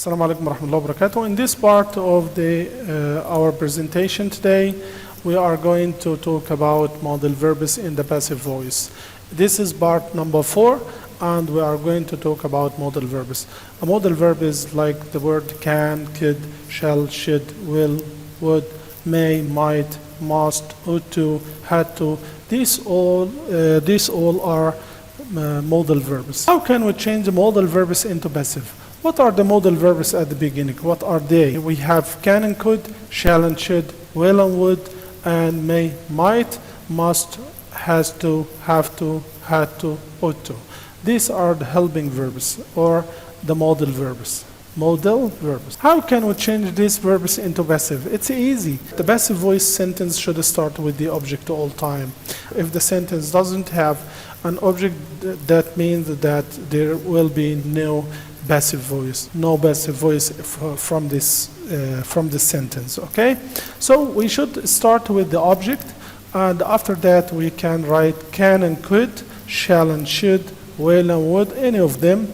Assalamu alaikum warahmatullahi wabarakatuh. In this part of our presentation today, we are going to talk about modal verbs in the passive voice. This is part number 4, and we are going to talk about modal verbs. A modal verb is like the word can, could, shall, should, will, would, may, might, must, ought to, had to. These all are modal verbs. How can we change the modal verbs into passive? What are the modal verbs at the beginning? What are they? We have can and could, shall and should, will and would, and may, might, must, has to, have to, had to, ought to. These are the helping verbs or the modal verbs. Modal verbs. How can we change these verbs into passive? It's easy. The passive voice sentence should start with the object all time. If the sentence doesn't have an object, that means that there will be no passive voice from this sentence. Okay, so we should start with the object, and after that we can write can and could, shall and should, will and would, any of them.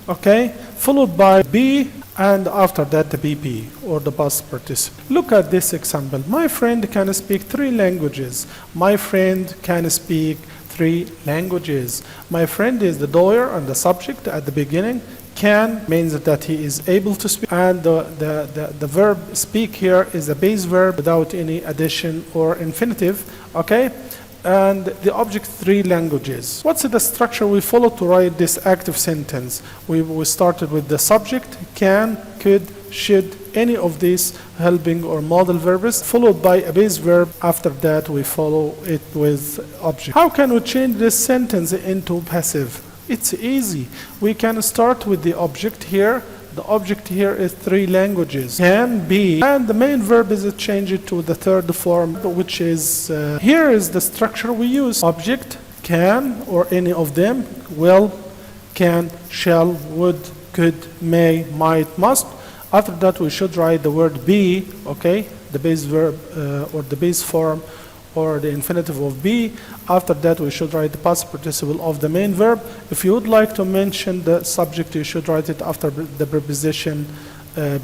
Okay, followed by be, and after that the BP or the past participle. Look at this example. My friend can speak 3 languages. My friend can speak 3 languages. My friend is the doer and the subject at the beginning. Can means that he is able to speak, and the verb speak here is a base verb without any addition or infinitive. Okay, and the object 3 languages. What's the structure we follow to write this active sentence? We started with the subject, can, could, should, any of these helping or modal verbs, followed by a base verb. After that we follow it with object. How can we change this sentence into passive? It's easy. We can start with the object here. The object here is 3 languages. Can, be, and the main verb is changed to the 3rd form, which is, here is the structure we use. Object, can, or any of them, will, can, shall, would, could, may, might, must. After that we should write the word be, okay, the base verb or the base form or the infinitive of be. After that we should write the past participle of the main verb. If you would like to mention the subject, you should write it after the preposition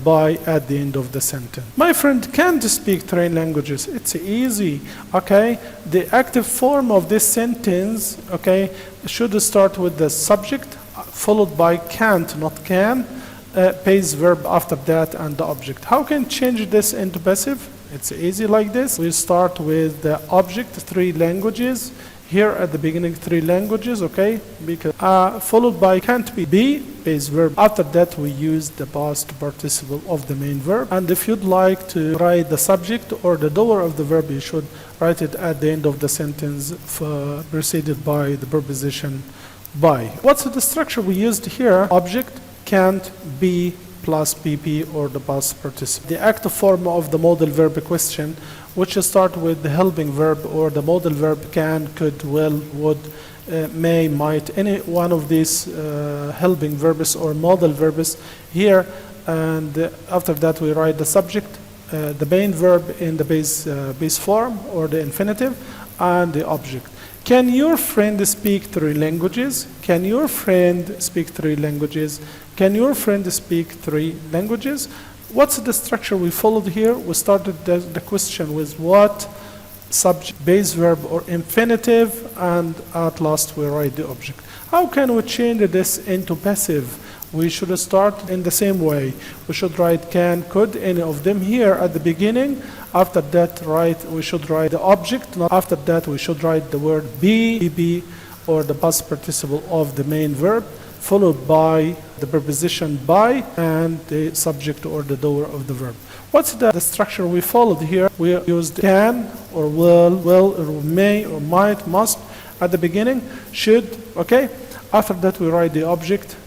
by at the end of the sentence. My friend can't speak 3 languages. It's easy. Okay, the active form of this sentence, okay, should start with the subject followed by can't, not can, base verb after that, and the object. How can change this into passive? It's easy like this. We start with the object 3 languages. Here at the beginning 3 languages, okay, because followed by can't be base verb. After that we use the past participle of the main verb. And if you'd like to write the subject or the doer of the verb, you should write it at the end of the sentence preceded by the preposition by. What's the structure we used here? Object, can't, be, plus PP or the past participle. The active form of the modal verb question, which start with the helping verb or the modal verb can, could, will, would, may, might, any one of these helping verbs or modal verbs here, and after that we write the subject, the main verb in the base form or the infinitive, and the object. Can your friend speak 3 languages? Can your friend speak 3 languages? Can your friend speak 3 languages? What's the structure we followed here? We started the question with what, subject, base verb or infinitive, and at last we write the object. How can we change this into passive? We should start in the same way. We should write can, could, any of them here at the beginning. After that we should write the object. After that we should write the word be or the past participle of the main verb, followed by the preposition by and the subject or the doer of the verb. What's the structure we followed here? We used can or will or may or might, must at the beginning, should, okay? After that we write the object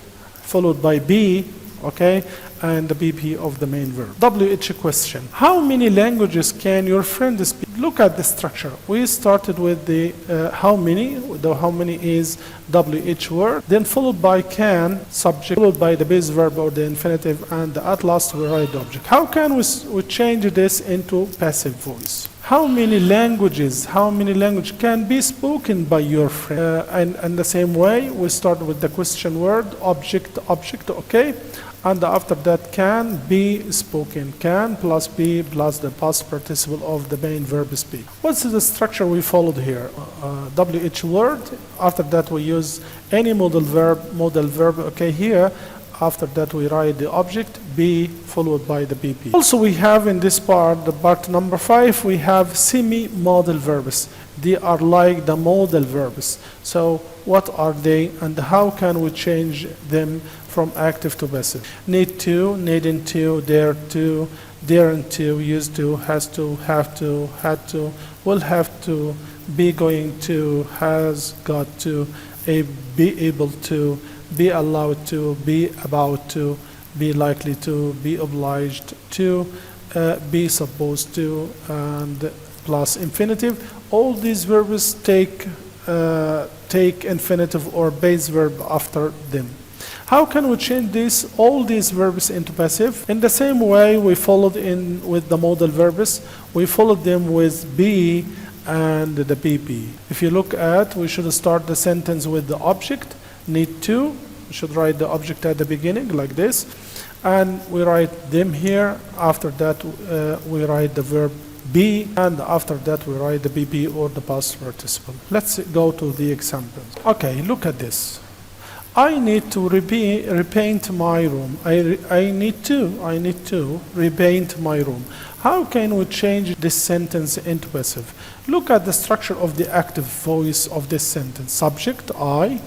followed by be, okay, and the BP of the main verb. WH question. How many languages can your friend speak? Look at the structure. We started with the how many. The how many is WH word. Then followed by can, subject, followed by the base verb or the infinitive, and at last we write the object. How can we change this into passive voice? How many languages can be spoken by your friend? And the same way, we start with the question word, object, okay? And after that, can be spoken. Can plus be plus the past participle of the main verb speak. What's the structure we followed here? WH word. After that, we use any modal verb, okay, here. After that, we write the object, be, followed by the BP. Also, we have in this part, the part number 5, we have semi-modal verbs. They are like the modal verbs. So, what are they and how can we change them from active to passive? Need to, needn't to, dare to, daren't to, used to, has to, have to, had to, will have to, be going to, has, got to, be able to, be allowed to, be about to, be likely to, be obliged to, be supposed to, and plus infinitive. All these verbs take infinitive or base verb after them. How can we change all these verbs into passive? In the same way we followed in with the modal verbs, we followed them with be and the PP. If you look at, we should start the sentence with the object, need to. We should write the object at the beginning like this. And we write them here. After that, we write the verb be. And after that, we write the BP or the past participle. Let's go to the examples. Okay, look at this. I need to repaint my room. I need to repaint my room. How can we change this sentence into passive? Look at the structure of the active voice of this sentence. Subject, I,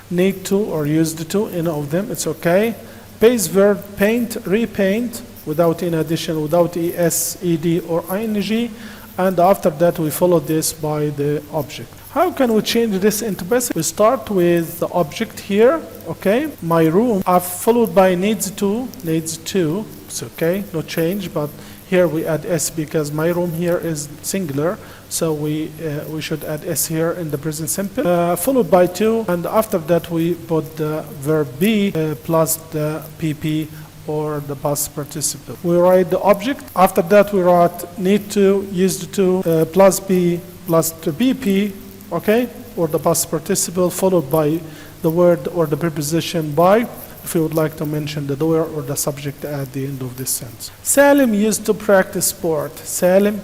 need to or used to, any of them, it's okay. Base verb, paint, repaint, without in addition, without es, ed, or ing. And after that, we follow this by the object. How can we change this into passive? We start with the object here, okay? My room, followed by needs to, it's okay, no change, but here we add s because my room here is singular, so we should add s here in the present simple. Followed by to, and after that we put the verb be plus the pp or the past participle. We write the object. After that we write need to, used to, plus be plus the bp, okay, or the past participle, followed by the word or the preposition by, if you would like to mention the doer or the subject at the end of this sentence. Salim used to practice sport. Salim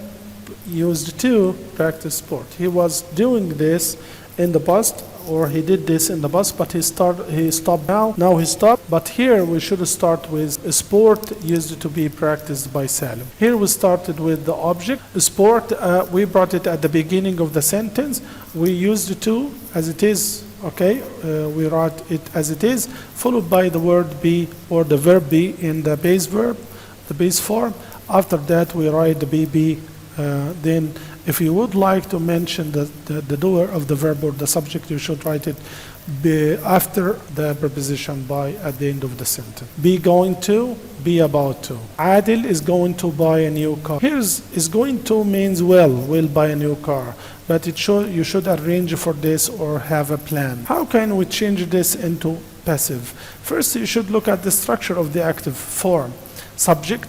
used to practice sport. He was doing this in the past, or he did this in the past, but he stopped now. Now he stopped. But here we should start with sport used to be practiced by Salim. Here we started with the object. Sport, we brought it at the beginning of the sentence. We used to as it is. Okay, we write it as it is, followed by the word be or the verb be in the base verb, the base form. After that, we write the BB. Then, if you would like to mention the doer of the verb or the subject, you should write it after the preposition by at the end of the sentence. Be going to, be about to. Adil is going to buy a new car. Here is going to means will buy a new car. But you should arrange for this or have a plan. How can we change this into passive? First, you should look at the structure of the active form. Subject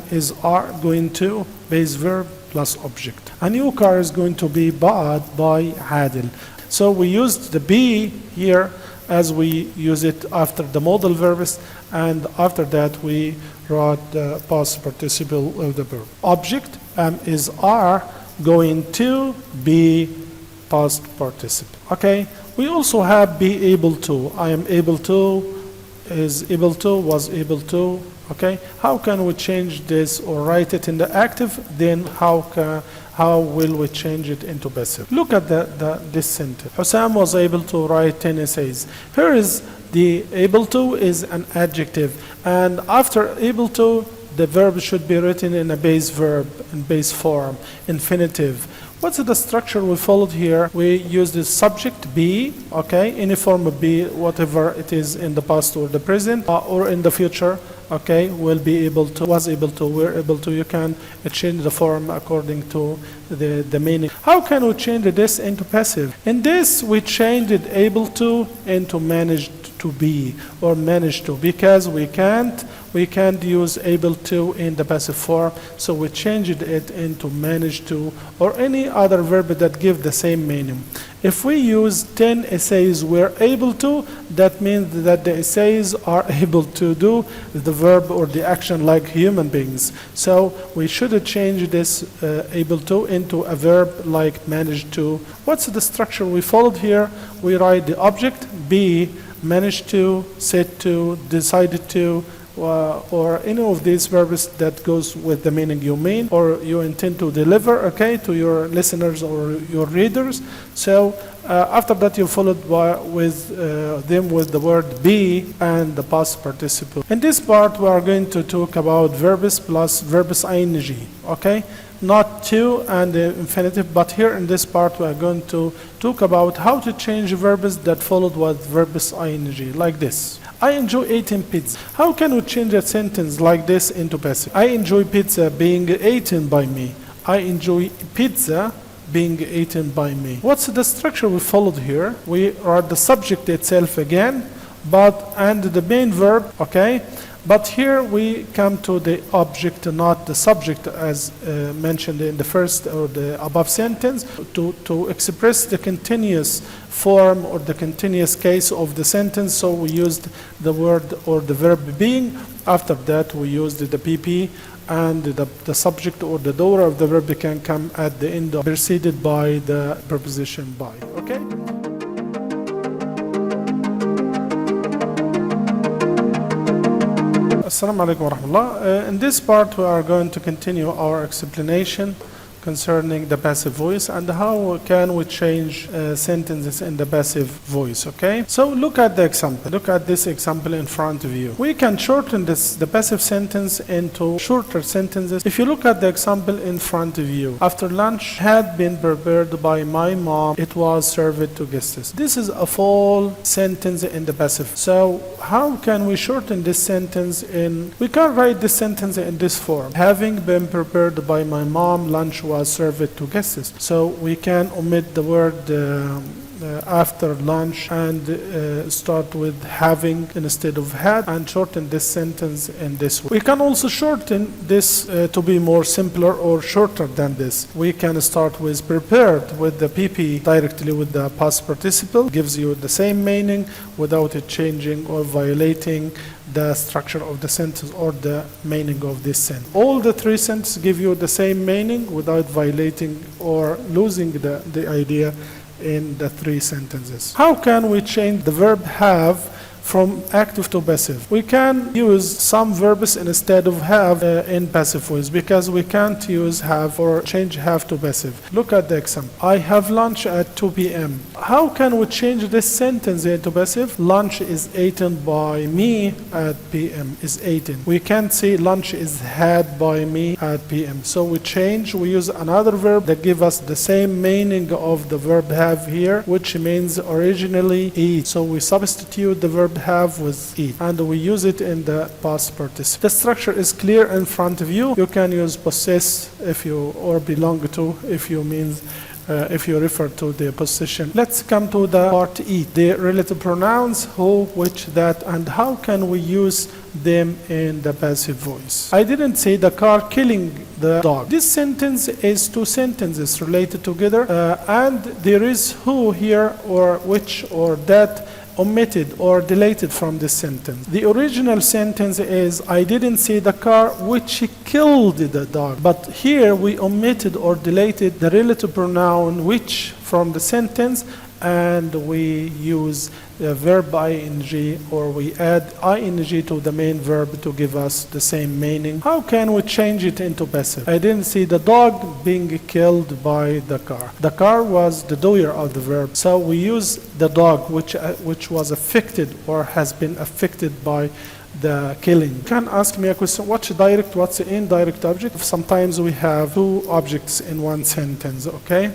is are, going to, base verb plus object. A new car is going to be bought by Adil. So we used the be here as we use it after the modal verbs, and after that we wrote the past participle of the verb. Object is are, going to, be, past participle. Okay, we also have be able to. I am able to, is able to, was able to. Okay, how can we change this or write it in the active? Then how will we change it into passive? Look at this sentence. Hussam was able to write 10 essays. Here is the able to is an adjective, and after able to, the verb should be written in a base verb, in base form, infinitive. What's the structure we followed here? We use the subject be, okay, any form of be, whatever it is in the past or the present, or in the future, okay, will be able to, was able to, were able to. You can change the form according to the meaning. How can we change this into passive? In this, we changed it able to into managed to be or manage to, because we can't use able to in the passive form, so we changed it into manage to or any other verb that give the same meaning. If we use 10 essays were able to, that means that the essays are able to do the verb or the action like human beings. So we should change this able to into a verb like manage to. What's the structure we followed here? We write the object, be, managed to, said to, decided to, or any of these verbs that goes with the meaning you mean or you intend to deliver, okay, to your listeners or your readers. So after that you followed with them with the word be and the past participle. In this part we are going to talk about verbs plus verbs ing, okay? Not to and the infinitive, but here in this part we are going to talk about how to change verbs that followed with verbs ing, like this. I enjoy eating pizza. How can we change a sentence like this into passive? I enjoy pizza being eaten by me. I enjoy pizza being eaten by me. What's the structure we followed here? We write the subject itself again, and the main verb, okay? But here we come to the object, not the subject, as mentioned in the first or the above sentence, to express the continuous form or the continuous case of the sentence. So we used the word or the verb being. After that, we used the PP, and the subject or the doer of the verb can come at the end, preceded by the preposition by. Okay? Assalamu alaikum wa rahmatullah. In this part we are going to continue our explanation concerning the passive voice and how can we change sentences in the passive voice, okay? So look at the example. Look at this example in front of you. We can shorten the passive sentence into shorter sentences. If you look at the example in front of you, after lunch had been prepared by my mom, it was served to guests. This is a full sentence in the passive. So how can we shorten this sentence we can write this sentence in this form. Having been prepared by my mom, lunch was served to guests. So we can omit the word after lunch and start with having instead of had and shorten this sentence in this way. We can also shorten this to be more simpler or shorter than this. We can start with prepared with the PP directly with the past participle, gives you the same meaning without it changing or violating the structure of the sentence or the meaning of this sentence. All the three sentences give you the same meaning without violating or losing the idea in the three sentences. How can we change the verb have from active to passive? We can use some verbs instead of have in passive voice because we can't use have or change have to passive. Look at the example. I have lunch at 2 p.m. How can we change this sentence into passive? Lunch is eaten by me at p.m. is eaten. We can't say lunch is had by me at p.m. So we use another verb that gives us the same meaning of the verb have here, which means originally eat. So we substitute the verb have with eat and we use it in the past participle. The structure is clear in front of you. You can use possess if you or belong to if you means if you refer to the possession. Let's come to the part eat. The relative pronouns who, which, that, and how can we use them in the passive voice? I didn't say the car killing the dog. This sentence is two sentences related together and there is who here or which or that omitted or deleted from this sentence. The original sentence is I didn't see the car which killed the dog, but here we omitted or deleted the relative pronoun which from the sentence and we use the verb ing or we add ing to the main verb to give us the same meaning. How can we change it into passive? I didn't see the dog being killed by the car. The car was the doer of the verb. So we use the dog which was affected or has been affected by the killing. You can ask me a question, what's direct, what's the indirect object? Sometimes we have two objects in one sentence, okay?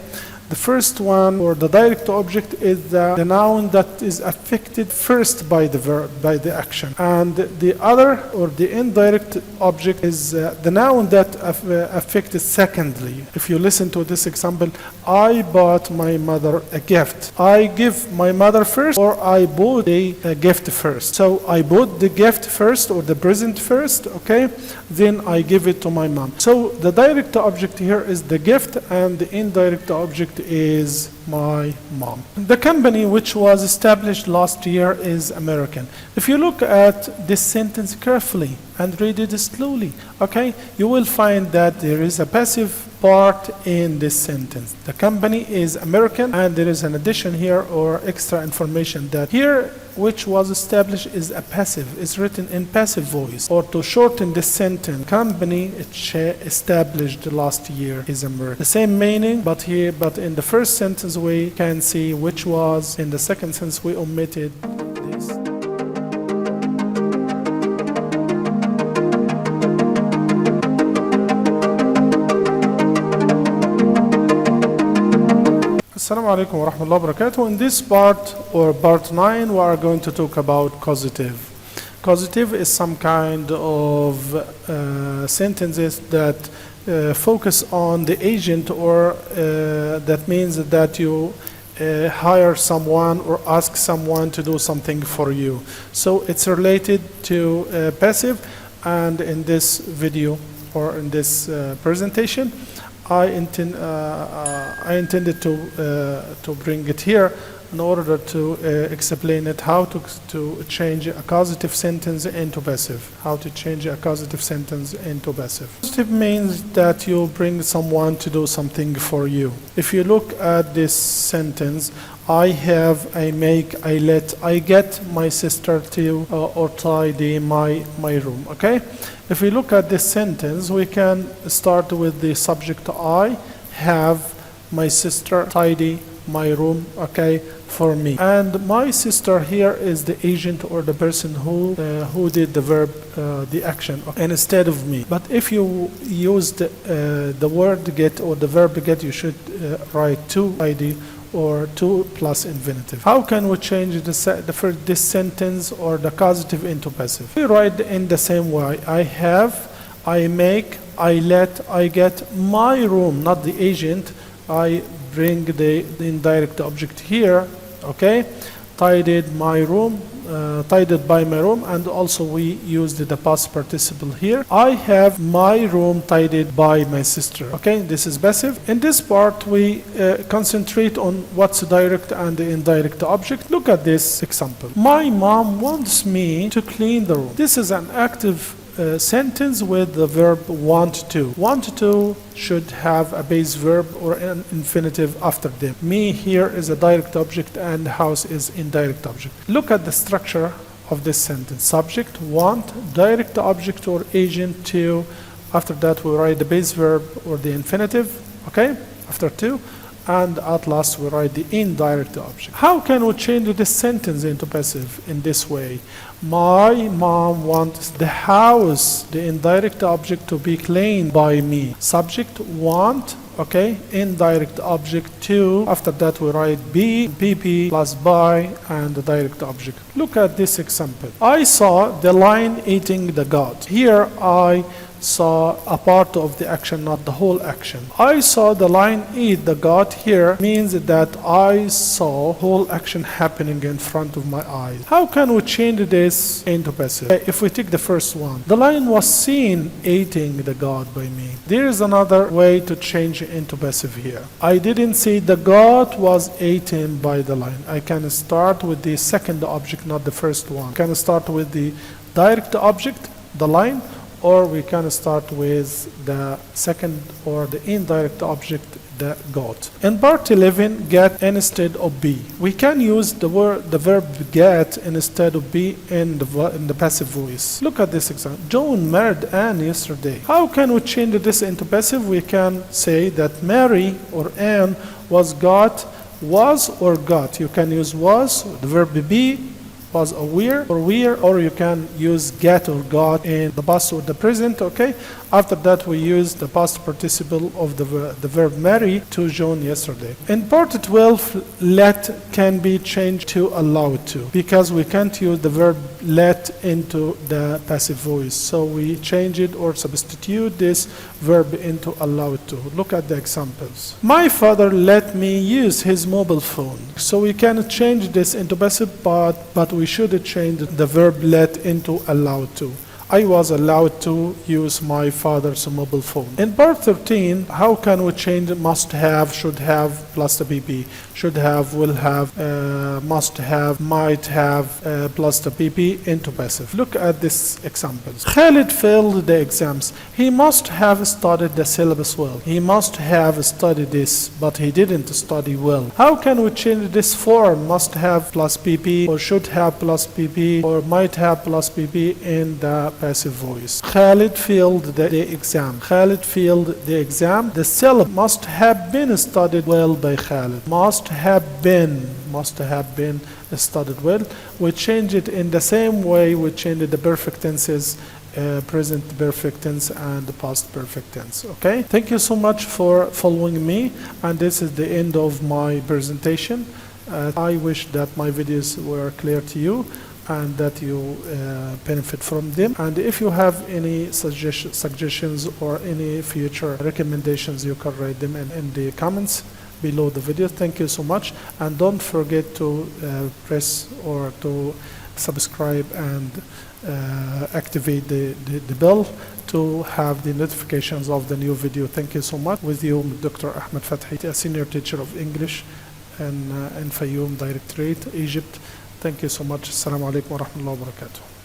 The first one, or the direct object, is the noun that is affected first by the verb, by the action. And the other, or the indirect object, is the noun that affected secondly. If you listen to this example, I bought my mother a gift. I give my mother first, or I bought a gift first. So I bought the gift first, or the present first, okay? Then I give it to my mom. So the direct object here is the gift, and the indirect object is my mom. The company which was established last year is American. If you look at this sentence carefully and read it slowly, okay, you will find that there is a passive part in this sentence. The company is American, and there is an addition here, or extra information, that here which was established is a passive. It's written in passive voice. Or to shorten this sentence, company established last year is American. The same meaning, but in the first sentence we can see which was. In the second sentence we omitted this. Assalamu alaikum wa rahmatullahi wa barakatuh. In this part, or part 9, we are going to talk about causative. Causative is some kind of sentences that focus on the agent, or that means that you hire someone or ask someone to do something for you. So it's related to passive, and in this video, or in this presentation, I intended to bring it here in order to explain it, how to change a causative sentence into passive. How to change a causative sentence into passive. Causative means that you bring someone to do something for you. If you look at this sentence, I have, I make, I let, I get my sister to or tidy my room, okay? If we look at this sentence, we can start with the subject I have my sister tidy my room, okay, for me. And my sister here is the agent, or the person who did the verb, the action, instead of me. But if you use the word get, or the verb get, you should write to tidy, or to plus infinitive. How can we change this sentence or the causative into passive? We write in the same way. I have, I make, I let, I get my room, not the agent. I bring the indirect object here, okay? Tidied my room, tidied by my room, and also we used the past participle here. I have my room tidied by my sister, okay? This is passive. In this part, we concentrate on what's direct and the indirect object. Look at this example. My mom wants me to clean the room. This is an active sentence with the verb want to. Want to should have a base verb or an infinitive after them. Me here is a direct object, and house is indirect object. Look at the structure of this sentence. Subject, want, direct object or agent to. After that we write the base verb or the infinitive, okay, after to. And at last we write the indirect object. How can we change this sentence into passive in this way? My mom wants the house, the indirect object, to be cleaned by me. Subject, want, okay, indirect object to. After that we write be, pp plus by, and the direct object. Look at this example. I saw the lion eating the goat. Here I saw a part of the action, not the whole action. I saw the lion eat the goat here means that I saw whole action happening in front of my eyes. How can we change this into passive? If we take the first one, the lion was seen eating the goat by me. There is another way to change it into passive here. I didn't see the goat was eaten by the lion. I can start with the second object, not the first one. I can start with the direct object, the lion, or we can start with the second or the indirect object, the goat. In part 11, get instead of be. We can use the verb get instead of be in the passive voice. Look at this example. John married Anne yesterday. How can we change this into passive? We can say that Mary or Anne was or got. You can use was, the verb be, was or were, or you can use get or got in the past or the present, okay? After that, we use the past participle of the verb marry to John yesterday. In part 12, let can be changed to allowed to, because we can't use the verb let into the passive voice. So we change it or substitute this verb into allowed to. Look at the examples. My father let me use his mobile phone. So we can change this into passive part, but we should change the verb let into allowed to. I was allowed to use my father's mobile phone. In part 13, how can we change must have, should have, plus the PP? Should have, will have, must have, might have, plus the PP into passive. Look at these examples. Khalid failed the exams. He must have studied the syllabus well. He must have studied this, but he didn't study well. How can we change this form, must have plus PP, or should have plus PP, or might have plus PP in the passive voice? Khalid failed the exam. Khalid failed the exam. The syllabus must have been studied well by Khalid. Must have been studied well. We change it in the same way we change the perfect tenses, present perfect tense and the past perfect tense. Okay, thank you so much for following me, and this is the end of my presentation. I wish that my videos were clear to you and that you benefit from them. And if you have any suggestions or any future recommendations, you can write them in the comments below the video. Thank you so much, and don't forget to press or to subscribe and activate the bell to have the notifications of the new video. Thank you so much. With you, Dr. Ahmed Fathi, a senior teacher of English in Fayoum Directorate, Egypt. Thank you so much. Assalamu alaikum wa rahmatullahi wa barakatuh.